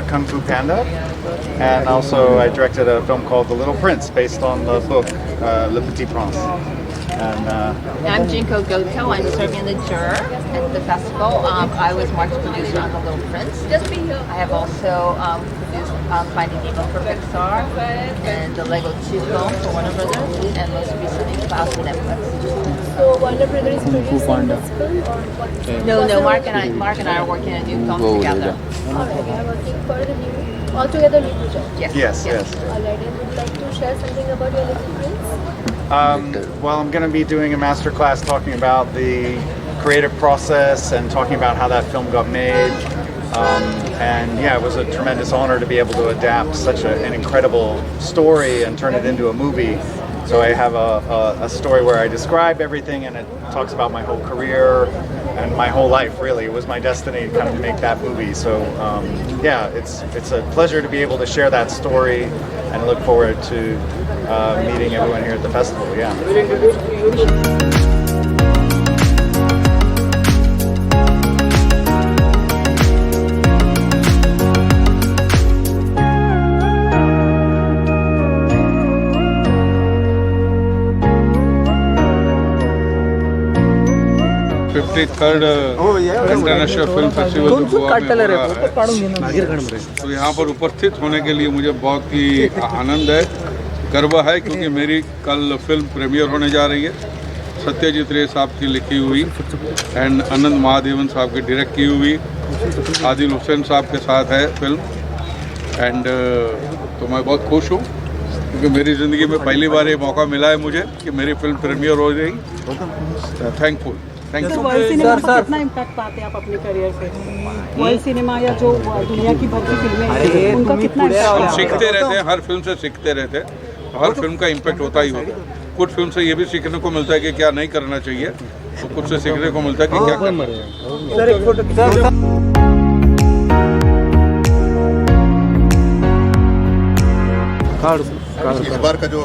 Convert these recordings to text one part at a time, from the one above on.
Kung Fu Panda, and also I directed a film called The Little Prince based on the book Le Petit Prince. And I'm Jinko Goto. I'm serving the juror at the festival. I was Mark's producer on The Little Prince. I have also produced Finding Nemo for Pixar and the Lego 2 film for Warner Brothers, and most recently Klaus for Netflix. So Warner Brothers is producing this film, or what? No. Mark and I are working on a new film together. Alright, we are working for the new, altogether new project. Yes. Alright, and would you like to share something about your Little Prince? well, I'm going to be doing a master class talking about the creative process and talking about how that film got made. And yeah, it was a tremendous honor to be able to adapt such an incredible story and turn it into a movie. So I have a story where I describe everything, and it talks about my whole career and my whole life, really. It was my destiny to kind of make that movie. So yeah, it's a pleasure to be able to share that story, and I look forward to meeting everyone here at the festival. Yeah. International film festival Goa में हो रहा है, तो यहाँ पर उपस्थित होने के लिए मुझे बहुत ही आनंद है, गर्व है, क्योंकि मेरी कल फिल्म प्रीमियर होने जा रही है। सत्यजीत रे साहब की लिखी हुई एंड आनंद महादेवन साहब की डायरेक्ट की हुई, आदिल हुसैन साहब के साथ है फिल्म। एंड तो मैं बहुत खुश हूँ, क्योंकि मेरी ज़िंदगी में पहली बार ये मौका मिला है मुझे कि मेरी फिल्म प्रीमियर हो रही। Thankful. Thank you. World cinema पर कितना इम्पैक्ट पाते हैं आप अपनी करियर से? वर्ल्ड सिनेमा या जो दुनिया की भर की फिल्में हैं, उनका कितना हम सीखते रहते हैं, हर फिल्म से सीखते रहते हैं, हर फिल्म का इम्पैक्ट होता ही होता है। कुछ फिल्म से ये भी सीखने को मिलता है कि क्या नहीं करना चाहिए, तो कुछ से सीखने को मिलता है कि क्या करना चाहिए। इस बार का जो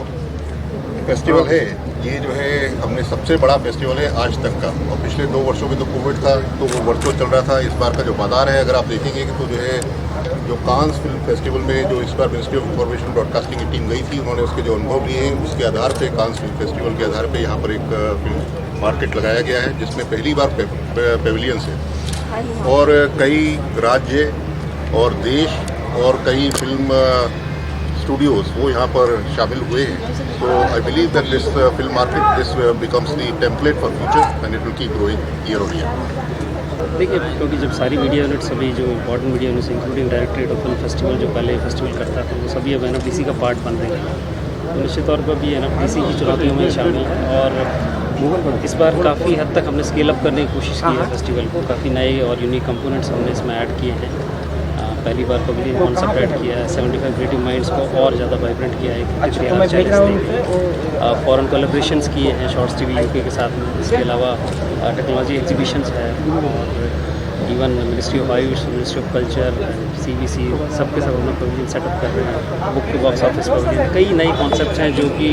फेस्टिवल है ये जो है हमने सबसे बड़ा फेस्टिवल है आज तक का, और पिछले 2 वर्षों में तो कोविड था तो वो वर्चुअल चल रहा था। इस बार का जो बाजार है अगर आप देखेंगे तो जो है जो कांस फिल्म फेस्टिवल में जो इस बार मिनिस्ट्री ऑफ इंफॉर्मेशन ब्रॉडकास्टिंग की टीम गई थी, उन्होंने उसके जो अनुभव लिए हैं उसके आधार पे कांस फिल्म फेस्टिवल के आधार पे यहाँ पर एक फिल्म मार्केट लगाया गया है जिसमें पहली बार पेविलियंस है और कई राज्य और देश और कई फिल्म स्टूडियोज वो यहाँ पर शामिल हुए हैं। तो I believe that this film market this becomes the template for future and it will keep growing year on year. देखिए, क्योंकि जब सारी मीडिया यूनिट्स सभी जो important media units including directorate of film festival जो पहले फेस्टिवल करता था वो सभी अब NFDC का पार्ट बन रहे हैं, तो निश्चित तौर पर भी NFDC की चुनौतियों में शामिल है। और इस बार काफ़ी हद तक हमने स्केल अप करने की कोशिश की है फेस्टिवल को, काफ़ी नए और यूनिक कंपोनेंट्स हमने इसमें ऐड किए हैं। पहली बार पब्लिक कॉन्सेप्ट ऐड किया है, 75 क्रिएटिव माइंड्स को और ज़्यादा वाइब्रेंट किया है, फॉरेन कोलैबोरेशंस किए हैं शॉर्ट्स TV UK के साथ में। इसके अलावा टेक्नोलॉजी एग्जीबिशंस है और even ministry of AYUSH, ministry of culture, CBC सबके सब अपना पवेलियन सेटअप कर रहे हैं। Book to box office pavilion, कई नई कॉन्सेप्ट हैं जो कि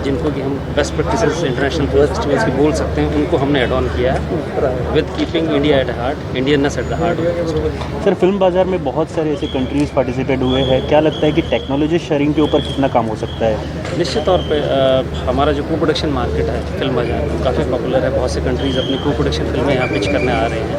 जिनको कि हम best practices international film festivals की बोल सकते हैं, उनको हमने एड ऑन किया है with keeping India at heart, Indianness at the heart. Sir, film बाजार में बहुत सारे ऐसे कंट्रीज़ पार्टिसिपेट हुए हैं, क्या लगता है कि टेक्नोलॉजी शेयरिंग के ऊपर कितना काम हो सकता है? निश्चित तौर पे हमारा जो को प्रोडक्शन मार्केट है फिल्म बाजार में काफ़ी पॉपुलर है। बहुत से कंट्रीज़ अपनी को प्रोडक्शन फिल्में यहाँ पिच करने आ रहे हैं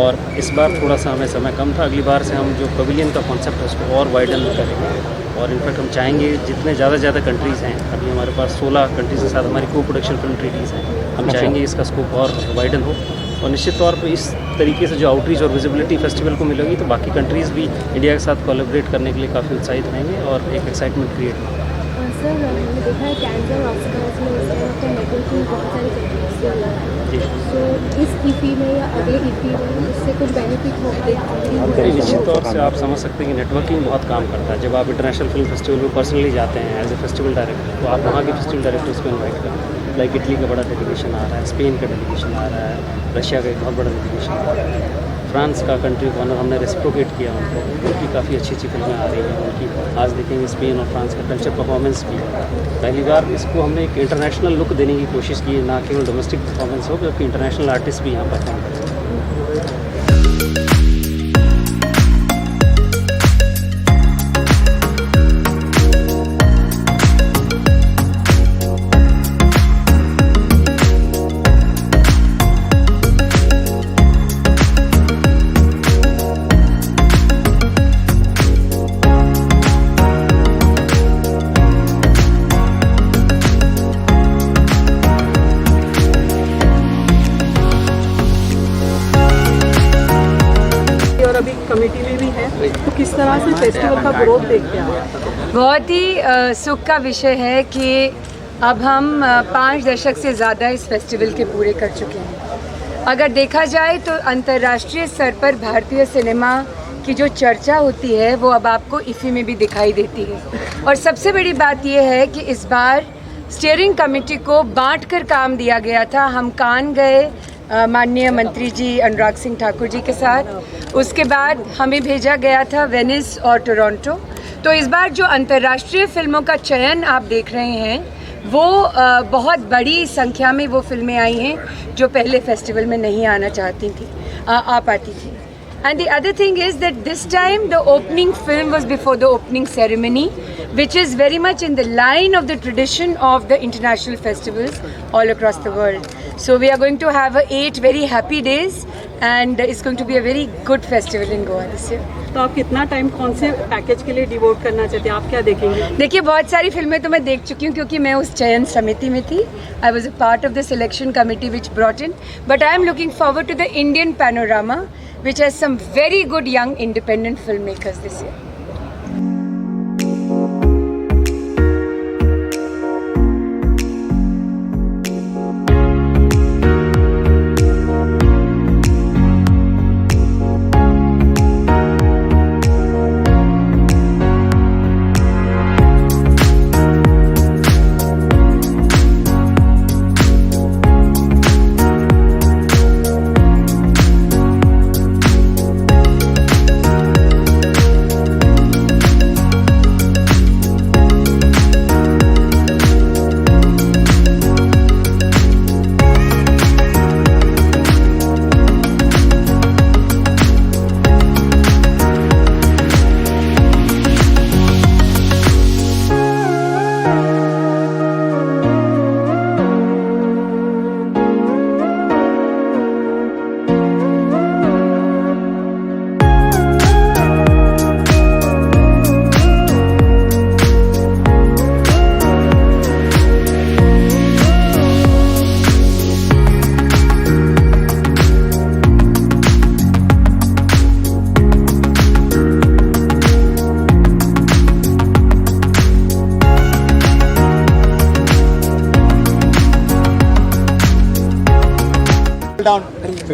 और इस बार थोड़ा सा हमें समय कम था। अगली बार से हम जो पवेलियन का कॉन्सेप्ट है उसको और वाइडन करेंगे और इनफैक्ट हम चाहेंगे जितने ज़्यादा कंट्रीज़ हैं, अभी हमारे पास 16 कंट्रीज़ के साथ हमारी को प्रोडक्शन फिल्म ट्रीटीज़ हैं, हम चाहेंगे इसका स्कोप और वाइडन हो और निश्चित तौर पे इस तरीके से जो आउटरीच और विजिबिलिटी फेस्टिवल को मिलेगी तो बाकी कंट्रीज़ भी इंडिया के साथ कोलैबोरेट करने के लिए काफ़ी उत्साहित रहेंगे और एक एक्साइटमेंट क्रिएट होगा। सर, मैंने देखा है कैंस और ऑस्कर्स में इस तरह का नेटवर्किंग बहुत सारी कंट्रीज से हुआ है, तो इस EP में या अगले EP में उससे कुछ बेनिफिट होते हैं? निश्चित तौर से आप समझ सकते हैं कि नेटवर्किंग बहुत काम करता है। जब आप इंटरनेशनल फिल्म फेस्टिवल में पर्सनली जाते हैं एज ए फेस्टिवल डायरेक्टर, तो आप वहाँ के फेस्टिवल डायरेक्टर्स को इन्वाइट करते हैं। लाइक इटली का बड़ा डेलीगेशन आ रहा है, स्पेन का डेलीगेशन आ रहा है, रशिया का एक बहुत बड़ा डेलीगेशन आ रहा है, फ्रांस का कंट्री ऑनर हमने रेसिप्रोकेट किया उनको, उनकी काफ़ी अच्छी फिल्में आ रही हैं उनकी। आज देखेंगे स्पेन और फ्रांस का कल्चर परफॉर्मेंस भी पहली बार इसको हमने एक इंटरनेशनल लुक देने की कोशिश की है, ना केवल डोमेस्टिक परफॉर्मेंस हो जबकि इंटरनेशनल आर्टिस्ट भी यहाँ परफॉर्म करें। अभी कमेटी में भी है, तो किस तरह से फेस्टिवल का ग्रोथ देखते हैं? बहुत ही सुख का विषय है कि अब हम 5 दशक से ज़्यादा इस फेस्टिवल के पूरे कर चुके हैं। अगर देखा जाए तो अंतर्राष्ट्रीय स्तर पर भारतीय सिनेमा की जो चर्चा होती है वो अब आपको इफ़ी में भी दिखाई देती है। और सबसे बड़ी बात यह है कि इस बार स्टीयरिंग कमेटी को बांटकर काम दिया गया था। हम कान गए माननीय मंत्री जी अनुराग सिंह ठाकुर जी के साथ, उसके बाद हमें भेजा गया था वेनिस और टोरंटो। तो इस बार जो अंतर्राष्ट्रीय फिल्मों का चयन आप देख रहे हैं वो बहुत बड़ी संख्या में वो फिल्में आई हैं जो पहले फेस्टिवल में नहीं आना चाहती थी, आ पाती थी। And the other thing is that this time the opening film was before the opening ceremony, which is very much in the line of the tradition of the international festivals all across the world. So we are going to have 8 very happy days and it's going to be a very good festival in Goa this year. तो आप कितना time कौन से package के लिए devote करना चाहते हैं? आप क्या देखेंगे? देखिए, बहुत सारी फिल्में तो मैं देख चुकी हूँ क्योंकि मैं उस चयन समिति में थी. I was a part of the selection committee which brought in, but I am looking forward to the Indian panorama, which has some very good young independent filmmakers this year.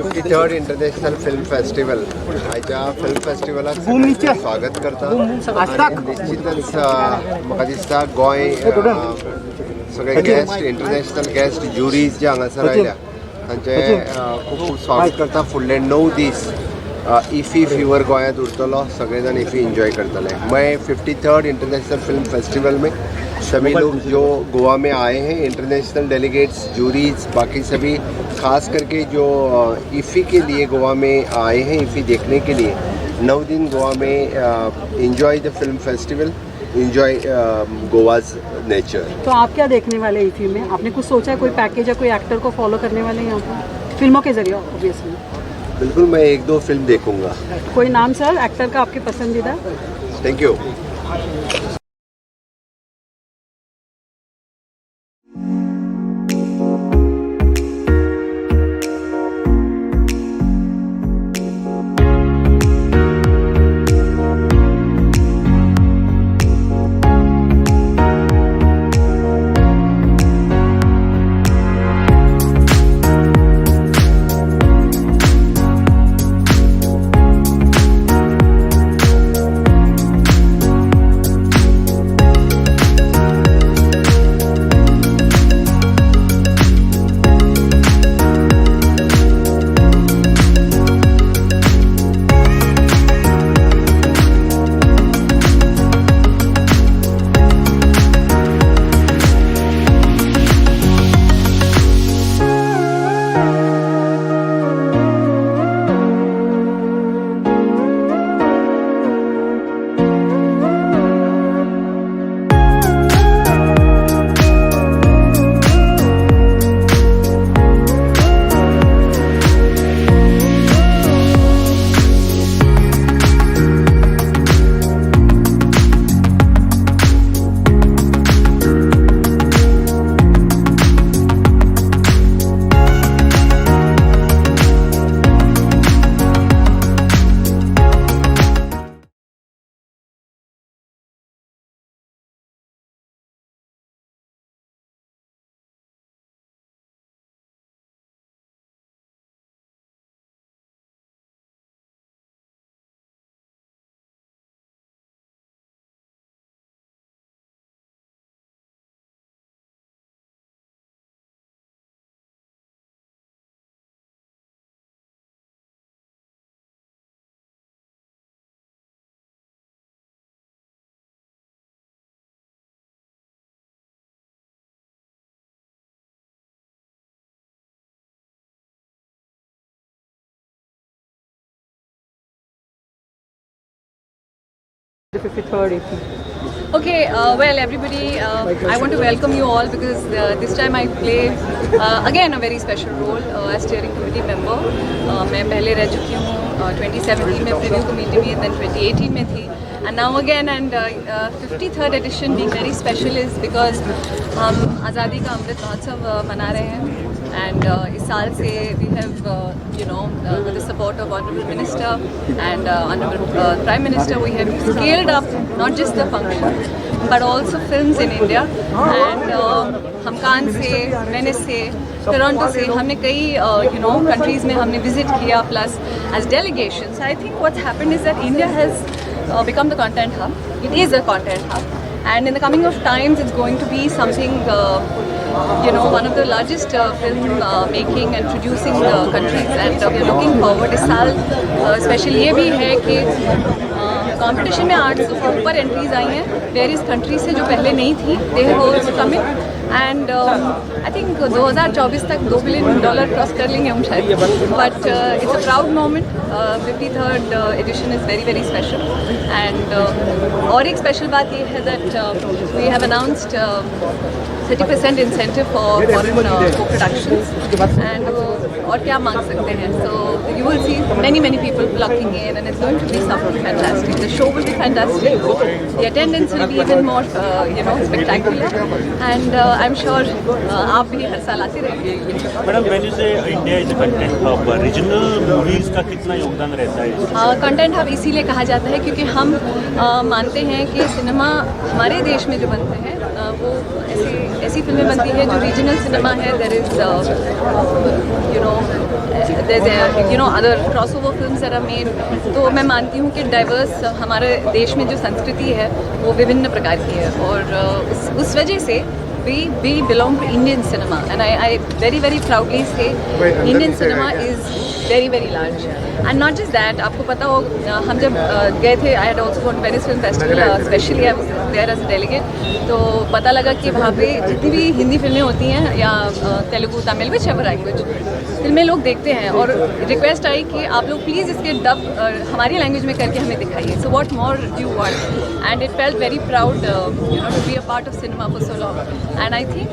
53rd international film festival हाच्या film फेस्टिवलाक स्वागत करता आणि निश्चितच म्हाका दिसता गोंय सगळे guest international guest ज्युरीज जे हांगासर आयल्या तांचे खूब खूब स्वागत करता. फुडले 9 दीस इफी फीवर गोंयांत उरतलो, सगळे जाण इफी एंजॉय करतले. मैं 53rd इंटरनेशनल फिल्म फेस्टिवल में सभी लोग जो गोवा में आए हैं, इंटरनेशनल डेलीगेट्स, जूरीज, बाकी सभी खास करके जो इफ़ी के लिए गोवा में आए हैं, इफ़ी देखने के लिए 9 दिन गोवा में enjoy the film festival, enjoy Goa's nature. तो आप क्या देखने वाले इफ़ी में? आपने कुछ सोचा है, कोई पैकेज या कोई एक्टर को फॉलो करने वाले हैं यहाँ पर फिल्मों के जरिए? ऑब्वियसली बिल्कुल, मैं 1-2 फिल्म देखूंगा. कोई नाम सर एक्टर का आपके पसंदीदा? Thank you. The 53rd iffy. Okay, well everybody, I want to welcome you all because this time I play again a very special role as steering committee member. मैं पहले रह चुकी हूँ 2017 में प्रीव्यू कमेटी में, then 2018 में थी, and now again, and 53rd edition being very special is because हम आज़ादी का अमृत महोत्सव मना रहे हैं. And इस साल से we have, with the support of Honorable Minister and Honorable Prime Minister, we have scaled up not just the function but also films in India. And हम कान से, वेनिस से, टोरंटो से, हमने कई countries में हमने visit किया, plus as delegations. I think what's happened is that India has become the content hub. It is a content hub, and in the coming of times it's going to be something one of the largest film making and producing countries, and we are looking forward. इस साल special ये भी है कि competition में 800 से ऊपर entries आई हैं वेरियस कंट्रीज से जो पहले नहीं थी. They have also come in, and I think 2024 तक $2 बिलियन क्रॉस कर लेंगे हम शायद. But it's a proud moment. 53rd edition is very very special. And और एक स्पेशल बात ये है that we have announced 30% incentive for foreign co-productions, and और क्या मांग सकते हैं. So you will see many people flocking in, and it's going to be something fantastic. The show will be fantastic. The attendance will be even more spectacular, and I'm sure आप भी हर साल आते रहेंगे. Madam, when you say India is a content hub, regional movies का कितना योगदान रहता है? कंटेंट हब इसीलिए कहा जाता है क्योंकि हम मानते हैं कि सिनेमा हमारे देश में जो बनते हैं वो ऐसी फिल्में बनती हैं जो रीजनल सिनेमा है. There is other crossover films that are made, तो मैं मानती हूँ कि डाइवर्स हमारे देश में जो संस्कृति है वो विभिन्न प्रकार की है, और उस वजह से we belong to Indian cinema, and I very proudly say Indian cinema is very large. And not just that, आपको पता हो हम जब गए थे, I had also gone to Venice Film Festival, especially I was there as a delegate, तो पता लगा कि वहाँ पे जितनी भी हिंदी फिल्में होती हैं या तेलुगु, तमिल, whichever language फिल्में लोग देखते हैं, और रिक्वेस्ट आई कि आप लोग प्लीज़ इसके डब हमारी लैंग्वेज में करके हमें दिखाइए. So what more do you want? And it felt very proud to be a part of cinema for so long. And I think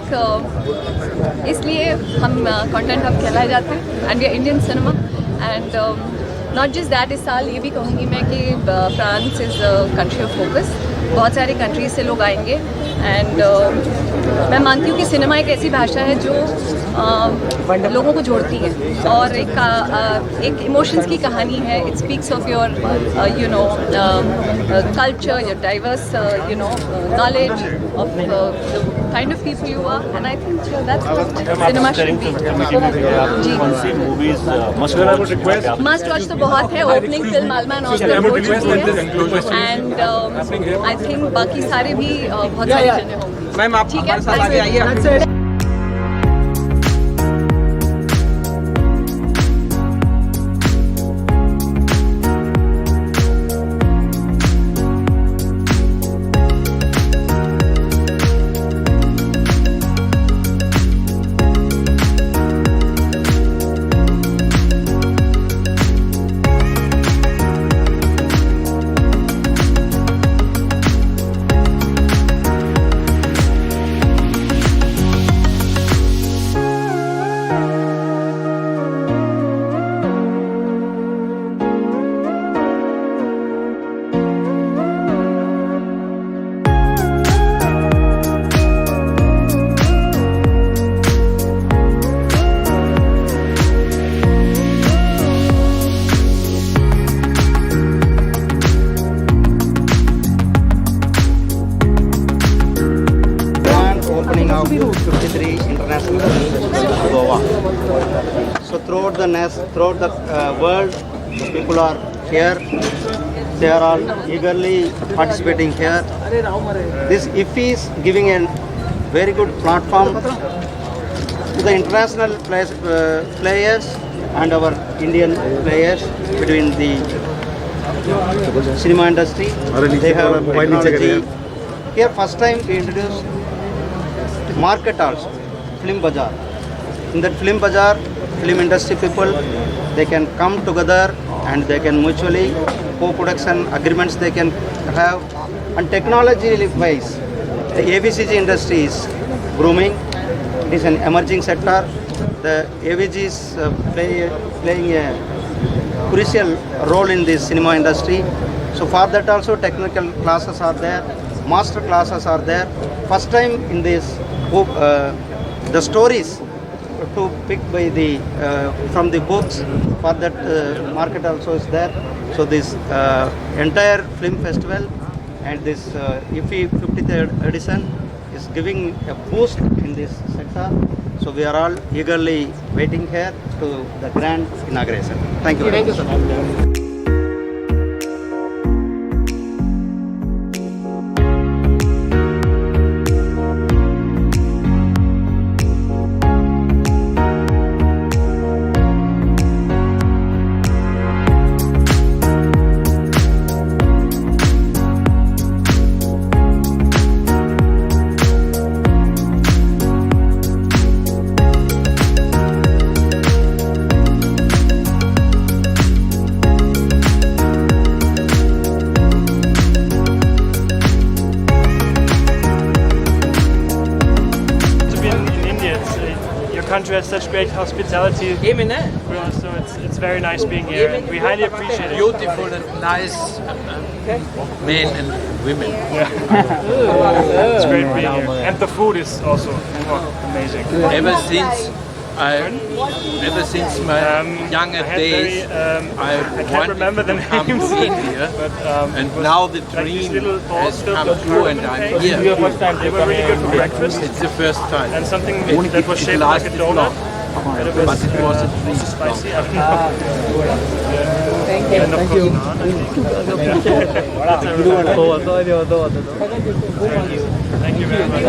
इसलिए हम कंटेंट हब कहलाए जाते हैं, and we are Indian cinema. And not just that, इस साल ये भी कहूँगी मैं कि France is country of focus. बहुत सारे कंट्रीज से लोग आएंगे, एंड मैं मानती हूँ कि सिनेमा एक ऐसी भाषा है जो लोगों को जोड़ती है, और एक इमोशंस की कहानी है. It speaks of your culture, your diverse knowledge of the kind of people you are, and I think that's what cinema should be. Must watch तो बहुत है. ओपनिंग फिल्म आलमान ऑस्कर हो चुकी है, एंड आई थिंक बाकी सारे भी बहुत सारी फिल्में होंगी. मैम आप हमारे साथ आगे आइए. Of 53 international Goa. So throughout the world, people are here. They are all eagerly participating here. This IFFI is giving a very good platform to the international players and our Indian players between the cinema industry. They have technology. Here first time we introduced market also, film bazaar. In that film bazaar, film industry people, they can come together and they can mutually co-production agreements they can have. And technology wise, the AVCG industry is grooming. It is an emerging sector. The AVG is playing a crucial role in the cinema industry. So for that also technical classes are there, master classes are there. First time in this the stories to pick by the from the books, for that market also is there. So this entire film festival and this IFFI 53rd edition is giving a boost in this sector. So we are all eagerly waiting here to the grand inauguration. Thank you very much. Country has such great hospitality, so it's very nice being here, and we highly appreciate it. Beautiful and nice men and women. It's great being here, and the food is also amazing. Ever since my younger days, I can't remember the names, in here, but, and now the dream has come true, and I'm here. They were really good for breakfast. It's the first time. And something that was shaped like a donut. but it wasn't really spicy. Thank you. Thank you. Thank you very much.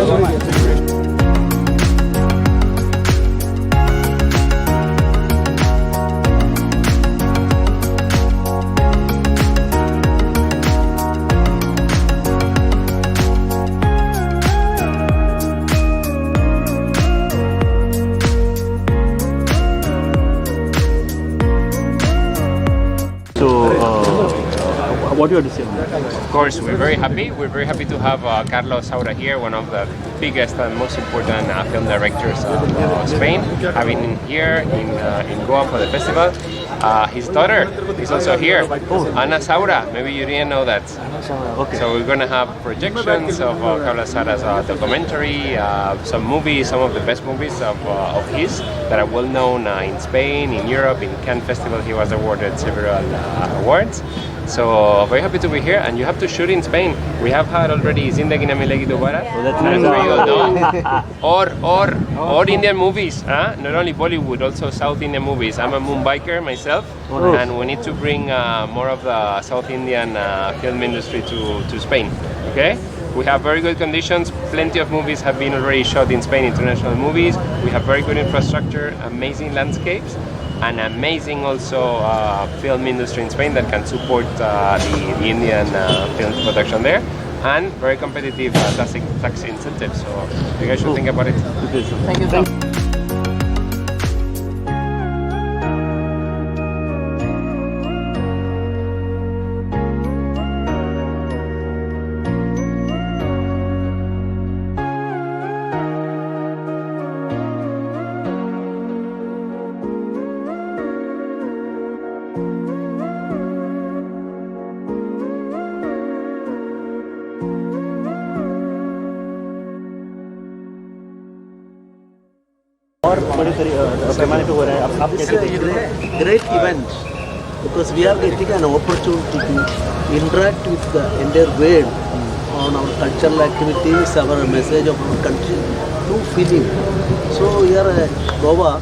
So, what do you have to say on that? Of course, we're very happy. We're very happy to have Carlos Saura here, one of the biggest and most important film directors of Spain, having him here in Goa for the festival. His daughter is also here, Ana Saura. Maybe you didn't know that. Okay. So we're going to have projections of Carlos Saura's documentary, some movies, some of the best movies of his that are well known in Spain, in Europe, in Cannes Festival. He was awarded several awards. So very happy to be here, and you have to shoot in Spain. We have had already Zindagi Na Milegi Dobara, that's as nice. we all know, or Indian movies, not only Bollywood, also South Indian movies. I'm a Mumbaiker myself, and we need to bring more of the South Indian film industry to Spain. Okay. We have very good conditions. Plenty of movies have been already shot in Spain, international movies. We have very good infrastructure, amazing landscapes, and amazing also film industry in Spain that can support the Indian film production there, and very competitive tax incentives. So you guys should think about it. Thank you. और बड़े पैमाने पे हो रहा है, आप कैसे देख रहे हैं? Great event because we are getting an opportunity to interact with the entire world on our cultural activities, our message of our country through film. So here Goa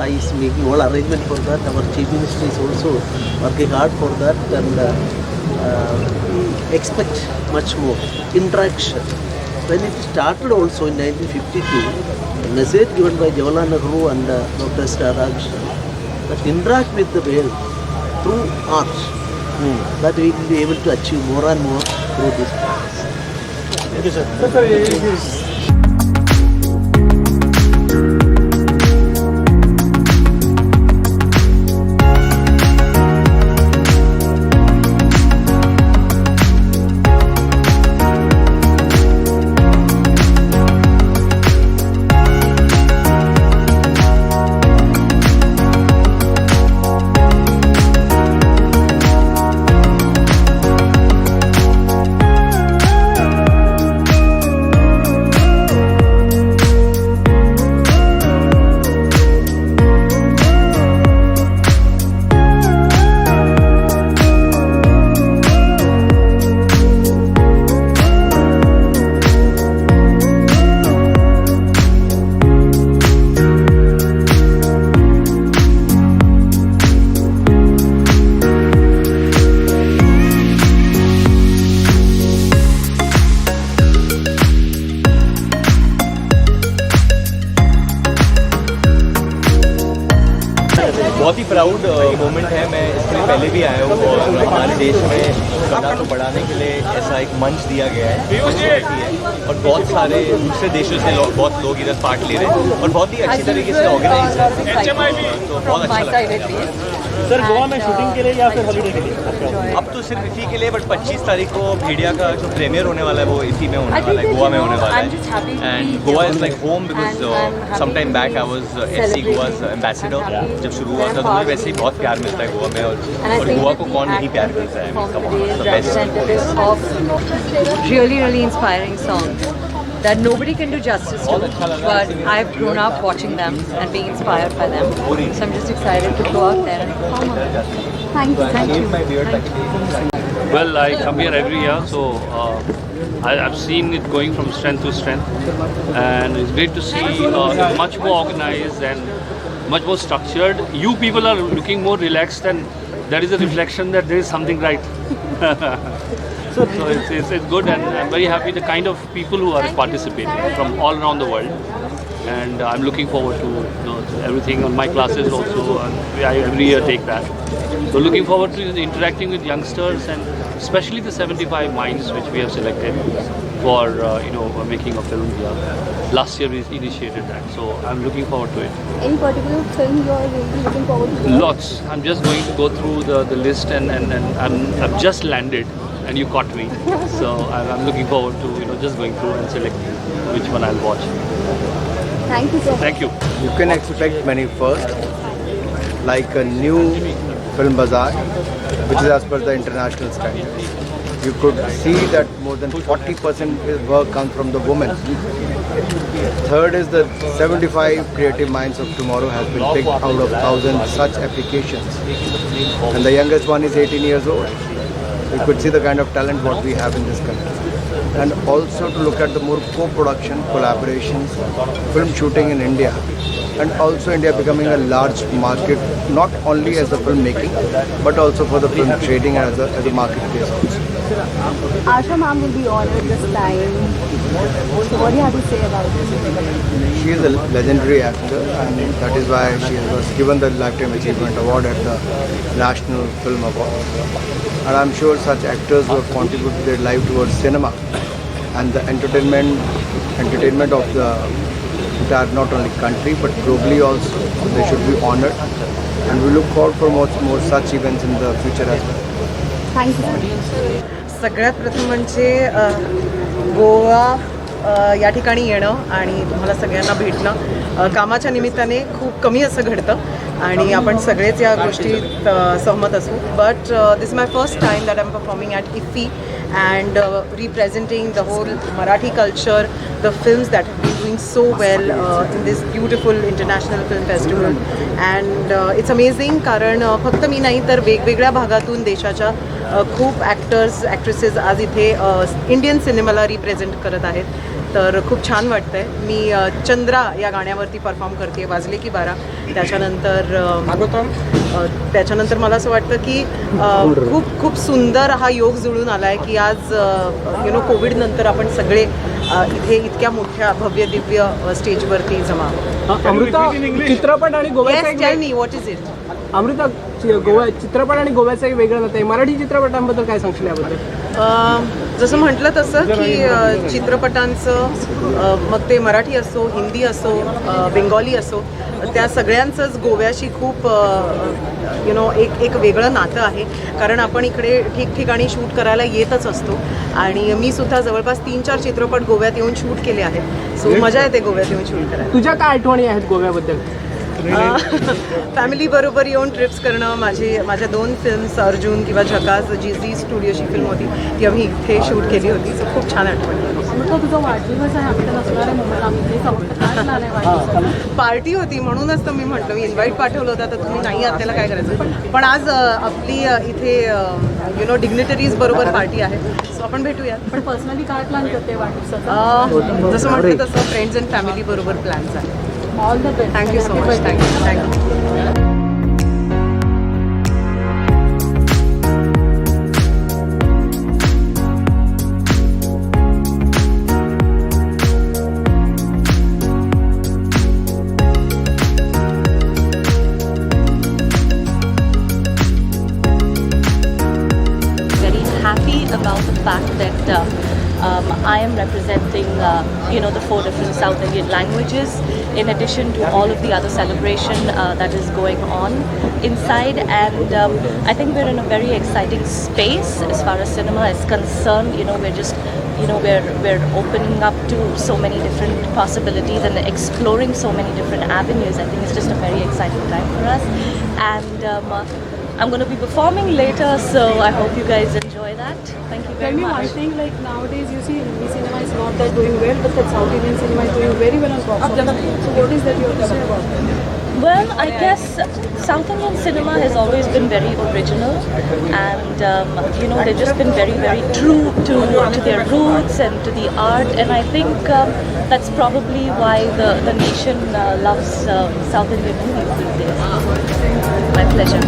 is making all arrangement for that. Our Chief Minister is also working hard for that, and we expect much more interaction. When it started also in 1952, the message given by Jawaharlal Nehru and Dr. Radhakrishnan, that interact with the world through art, that we will be able to achieve more and more through this process. Thank you, sir. बहुत ही proud moment है। मैं इसके लिए पहले भी आया हूँ और हमारे देश में कला को बढ़ाने के लिए ऐसा एक मंच दिया गया है और बहुत सारे दूसरे देशों से बहुत लोग इधर पार्ट ले रहे हैं और बहुत ही अच्छी तरीके से ऑर्गेनाइज है, तो बहुत अच्छा लगता है। सर गोवा में शूटिंग के लिए या फिर हॉलीडे के लिए? अब तो सिर्फ इसी के लिए, बट 25 तारीख को भेड़िया का जो प्रीमियर होने वाला है वो इसी में होने वाला है, गोवा में होने वाला है। And Goa is like home because some time back I was FC Goa's ambassador. जब शुरू हुआ था तो मुझे वैसे ही बहुत प्यार मिलता है गोवा में, और गोवा को कौन नहीं प्यार करता है। Really inspiring songs that nobody can do justice to, but I've grown up watching them and being inspired by them. So I'm just excited to go out there and perform on them. Thank you. Well, I come here every year, so I've seen it going from strength to strength, and it's great to see much more organized and much more structured. You people are looking more relaxed, and that is a reflection that there is something right. So it's good, and I'm very happy the kind of people who are participating from all around the world. And I'm looking forward to everything on my classes also. And I every year take that. So looking forward to interacting with youngsters, and especially the 75 minds which we have selected for making a film here. Last year we initiated that, so I'm looking forward to it. Any particular film you are really looking forward to? Lots. I'm just going to go through the list, and I've just landed, and you caught me. So I'm looking forward to just going through and selecting which one I'll watch. Thank you so much. Thank you. You can expect many first, like a new film bazaar, which is as per the international standard. You could see that more than 40% work comes from the women. Third is the 75 creative minds of tomorrow has been picked out of 1,000 such applications. And the youngest one is 18 years old. You could see the kind of talent what we have in this country. And also to look at the more co-production, collaborations, film shooting in India, and also India becoming a large market, not only as the filmmaking, but also for the film trading as a marketplace also. Asha ma'am will be honored this time. So what do you have to say about this? She is a legendary actor, and that is why she was given the Lifetime Achievement Award at the National Film Award. And I'm sure such actors who have contributed their life towards cinema and the entertainment of the entire not only country but globally also, they should be honored. And we look forward for more such events in the future as well. Thank you. सगळ्यात प्रथम म्हणजे गोवा या ठिकाणी येणं आणि तुम्हाला सगळ्यांना भेटणं कामाच्या निमित्ताने खूप कमी असं घडतं आणि आपण सगळेच या गोष्टीत सहमत असू. But this my first time that I am performing at IFFI and representing the whole Marathi culture, the films that have been doing so well in this beautiful international film festival. And it's amazing कारण फक्त मी नाही तर वेगवेगळ्या भागातून देशाच्या खूप actors actresses आज इथे इंडियन सिनेमाला रिप्रेझेंट करत आहेत. तर खूप छान वाटतं आहे. मी चंद्रा या गाण्यावरती परफॉर्म करते, वाजले की 12. त्याच्यानंतर मला असं वाटतं की खूप सुंदर हा योग जुळून आला आहे की आज कोविड नंतर आपण सगळे इथे इतक्या मोठ्या भव्य दिव्य स्टेजवरती जमा. अमृता, चित्रपट आणि गोव्याचा tell me what is it. Amrita, Goa चित्रपट आणि गोव्याचं एक वेगळं नातं आहे. मराठी चित्रपटांबद्दल काय सांगशील याबद्दल? जसं म्हटलं तसं की चित्रपटांचं मग ते मराठी असो, हिंदी असो, बेंगॉली असो, त्या सगळ्यांचंच गोव्याशी खूप एक वेगळं नातं आहे. कारण आपण इकडे ठिकठिकाणी शूट करायला येतच असतो आणि मी सुद्धा जवळपास 3-4 चित्रपट गोव्यात येऊन शूट केले आहेत. सो मजा येते गोव्यात येऊन शूट करायला. तुझ्या काय आठवणी आहेत गोव्याबद्दल? फॅमिली बरोबर येऊन ट्रिप्स करणं. माझ्या 2 फिल्म्स अर्जुन किंवा झकास जी झी स्टुडिओची फिल्म होती ती आम्ही इथे शूट केली होती. सो खूप छान आठवणी. तुझा वाढदिवस आहे आपल्याला असणार आहे मुंबईला, पार्टी होती म्हणूनच तर मी म्हटलं, मी इन्व्हाइट पाठवलं होतं तर तुम्ही नाही आत त्याला काय करायचं. पण आज आपली इथे डिग्निटरीज बरोबर पार्टी आहे. सो आपण भेटूयात. पण पर्सनली काय प्लॅन करते वाढदिवसाचा? जसं म्हटलं तसं फ्रेंड्स अँड फॅमिली बरोबर प्लॅन्स आहे. All the best. Thank you so much. Thank you. About the fact that I am representing the 4 different South Indian languages in addition to all of the other celebration that is going on inside, and I think we're in a very exciting space as far as cinema is concerned. We're just we're opening up to so many different possibilities and exploring so many different avenues. I think it's just a very exciting time for us, and I'm going to be performing later, so I hope you guys enjoy that. Thank you very much. Tell me one thing, like nowadays you see Hindi cinema is not that doing well, but that South Indian cinema is doing very well on box office. So what is that you have to say about that? Well, I guess South Indian cinema has always been very original, and they've just been very, very true to their roots and to the art. And I think that's probably why the nation loves South Indian movies these days. My pleasure.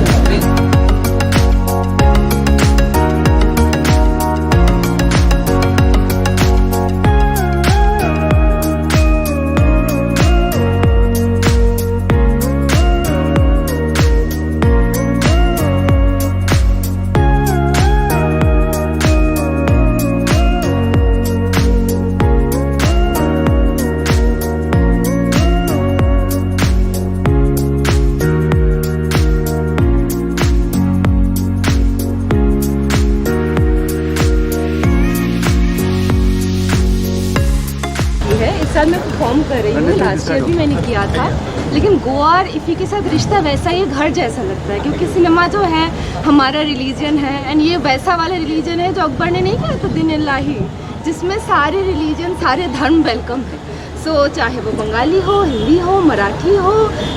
इस साल मैं perform कर रही हूँ, last year भी मैंने किया था, लेकिन गोवा और इफ़ी के साथ रिश्ता वैसा ही घर जैसा लगता है, क्योंकि सिनेमा जो है हमारा रिलीजन है, एंड ये वैसा वाला रिलीजन है जो अकबर ने नहीं कहा था दिन इलाही, जिसमें सारे रिलीजन सारे धर्म वेलकम है। सो चाहे वो बंगाली हो, हिंदी हो, मराठी हो,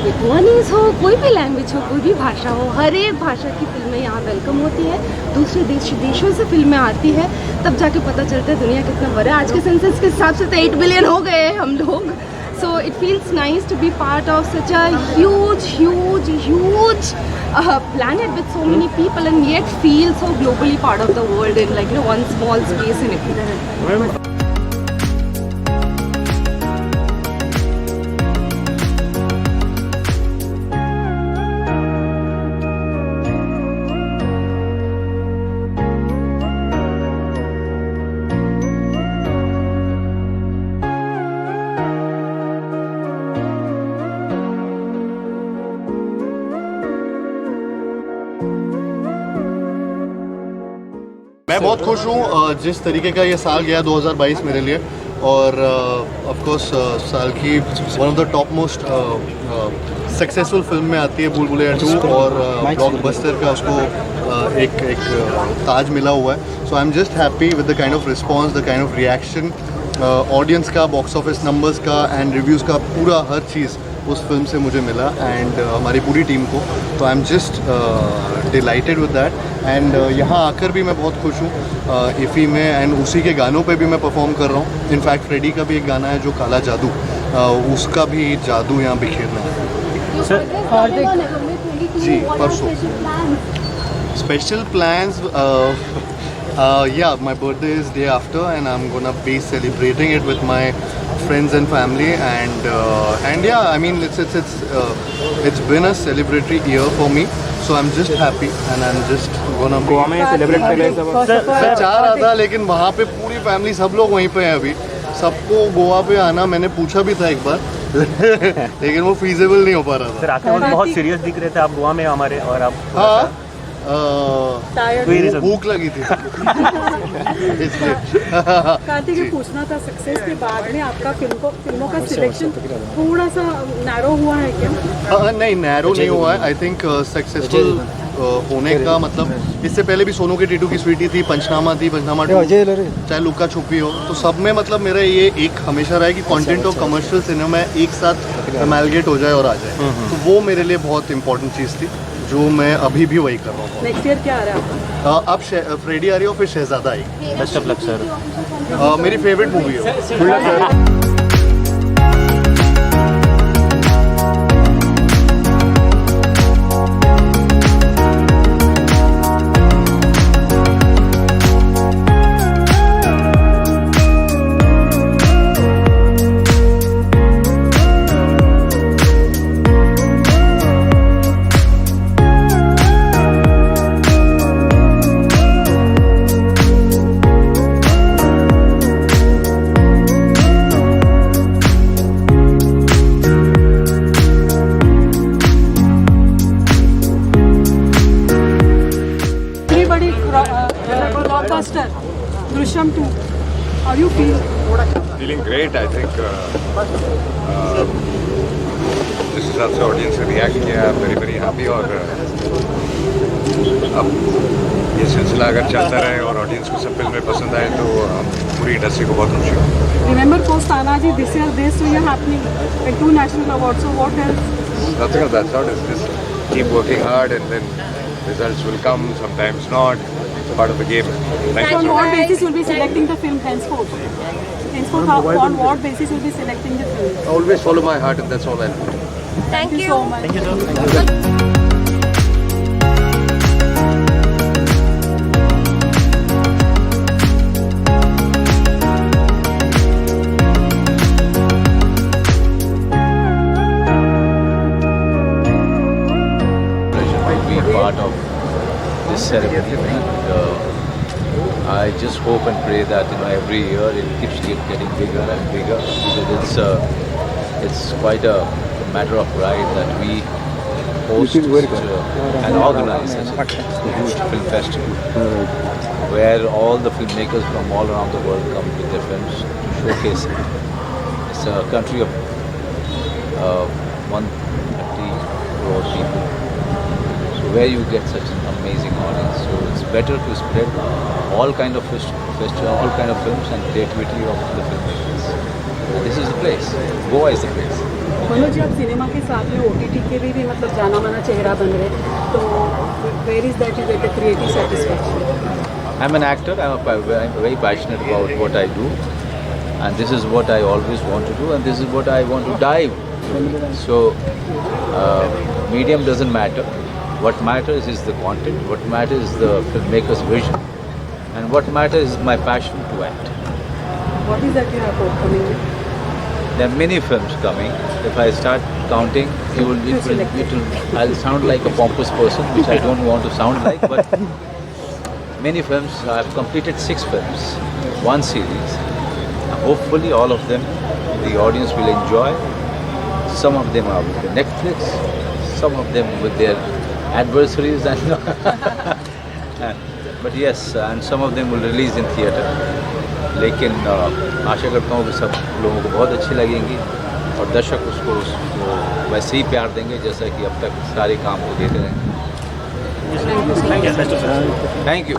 इकोनीस हो, कोई भी लैंग्वेज हो, कोई भी भाषा हो, हर एक भाषा की फिल्में यहाँ वेलकम होती है। दूसरे देशों से फिल्में आती है, तब जाके पता चलता है दुनिया कितना बड़ा है। आज के सेंसस के हिसाब से तो 8 बिलियन हो गए हैं हम लोग। So it feels nice to be part of such a huge planet with so many people and yet feel so globally part of the world in one small space in it. मैं बहुत खुश हूँ जिस तरीके का ये साल गया 2022 मेरे लिए, और ऑफ कोर्स साल की one of the top most successful film में आती है भूल भुलैया 2, और ब्लॉकबस्टर का उसको एक ताज मिला हुआ है। So I am just happy with the kind of response, the kind of reaction audience का, बॉक्स ऑफिस नंबर्स का एंड रिव्यूज़ का, पूरा हर चीज़ उस फिल्म से मुझे मिला, एंड हमारी पूरी टीम को। तो आई am just dilated with that, and यहाँ आकर भी मैं बहुत खुश हूँ इफ़ी में, एंड उसी के गानों पे भी मैं परफॉर्म कर रहा हूँ। इनफैक्ट फ्रेडी का भी एक गाना है जो काला जादू, उसका भी जादू यहाँ बिखेरना है। जी परसों special plans, yeah, my birthday is day after, and I'm gonna be celebrating it with my friends and family, and yeah, I mean it's been a celebratory year for me, so I'm just happy, and I'm just gonna Goa में celebrate कर रहे हैं सब। मैं चाह रहा था, लेकिन वहाँ पे पूरी फैमिली सब लोग वहीं पे हैं अभी। सबको गोवा पे आना मैंने पूछा भी था एक बार लेकिन वो फीजिबल नहीं हो पा रहा था। सर आपके पास बहुत सीरियस दिख रहे थे आप गोवा में हमारे, और आप हाँ भूख लगी थी कार्तिक, ये पूछना था, सक्सेस के बाद में आपका फिल्मों का सिलेक्शन थोड़ा सा नैरो हुआ है क्या? नहीं, नैरो नहीं हुआ है। आई थिंक सक्सेसफुल होने का मतलब, इससे पहले भी सोनू के टीटू की स्वीटी थी, पंचनामा थी, पंचनामा 2, चाहे लुक्का छुपी हो, तो सब में मतलब मेरा ये एक हमेशा रहा है कि कंटेंट और कमर्शियल सिनेमा एक साथ एमैलगेट हो जाए और आ जाए। तो वो मेरे लिए बहुत इंपॉर्टेंट चीज़ थी, जो मैं अभी भी वही कर रहा हूँ। नेक्स्ट ईयर क्या आ रहा है आपका? अब फ्रेडी आ रही हो, फिर शहजादा आएगी। Best of luck sir. मेरी फेवरेट मूवी है। Drishyam 2. How you feel? Feeling great, I think. जिस हिसाब से ऑडियंस ने रिएक्ट किया, वेरी वेरी हैप्पी, और अब ये सिलसिला अगर चलता रहे और ऑडियंस को सब फिल्में पसंद आए तो पूरी इंडस्ट्री को बहुत खुशी होगी। Remember Postanaji, this year this year happening and 2 national awards. So what else It's nothing of that sort. It's just keep working hard and then results will come, sometimes not. It's part of the game. Thanks So on so what much. basis will be selecting the film henceforth? Henceforth, on what basis will be selecting the film? I always follow my heart and that's all I do. Thank you so much. Thank you, sir. Part of this ceremony, and I just hope and pray that every year it keeps getting bigger and bigger, because it's quite a matter of pride that we host and organize such a huge film festival where all the filmmakers from all around the world come with their films to showcase it. It's a country of 130 crore people, where you get such an amazing audience. So it's better to spread all kind of festival, all kind of films and creativity of the filmmakers. And this is the place. Goa is the place. Manoj ji, आप cinema के साथ में OTT के भी मतलब जाना माना चेहरा बन रहे, तो where is that you get a creative satisfaction? I'm an actor. I'm very passionate about what I do, and this is what I always want to do, and this is what I want to dive. So medium doesn't matter. What matters is the content, what matters is the filmmaker's vision, and what matters is my passion to act. What is that you have coming? There are many films coming. If I start counting, I'll sound like a pompous person, which I don't want to sound like, but many films. I've completed 6 films, 1 series. Hopefully all of them the audience will enjoy. Some of them are with the Netflix, some of them with their adversaries, and but yes, and some of them will release in theatre. लेकिन आशा करता हूँ कि सब लोगों को बहुत अच्छी लगेंगी और दर्शक उसको वैसे ही प्यार देंगे जैसा कि अब तक सारे काम को देते रहेंगे। Thank you.